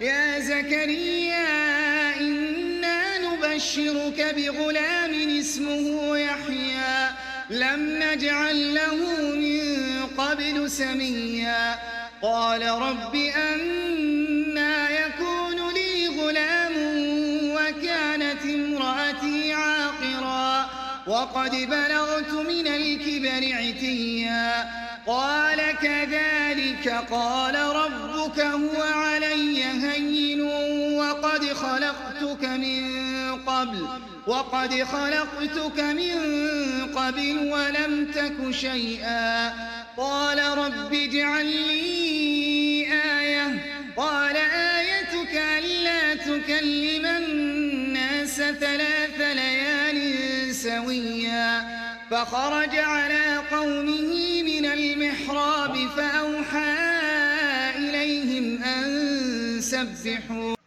يا زكريا إنا نبشرك بغلام اسمه يحيى لم نجعل له من قبل سميا قال رب أنى يكون لي غلام وكانت امرأتي عاقرا وقد بلغت من الكبر عتيا قال كذلك قال ربك هو علي هين وقد خلقتك من قبل ولم تك شيئا قال رب اجعل لي آية قال آيتك ألا تكلم الناس 3 ليال سويا فخرج على قومه من المحراب فأوحى إليهم أن سبحوا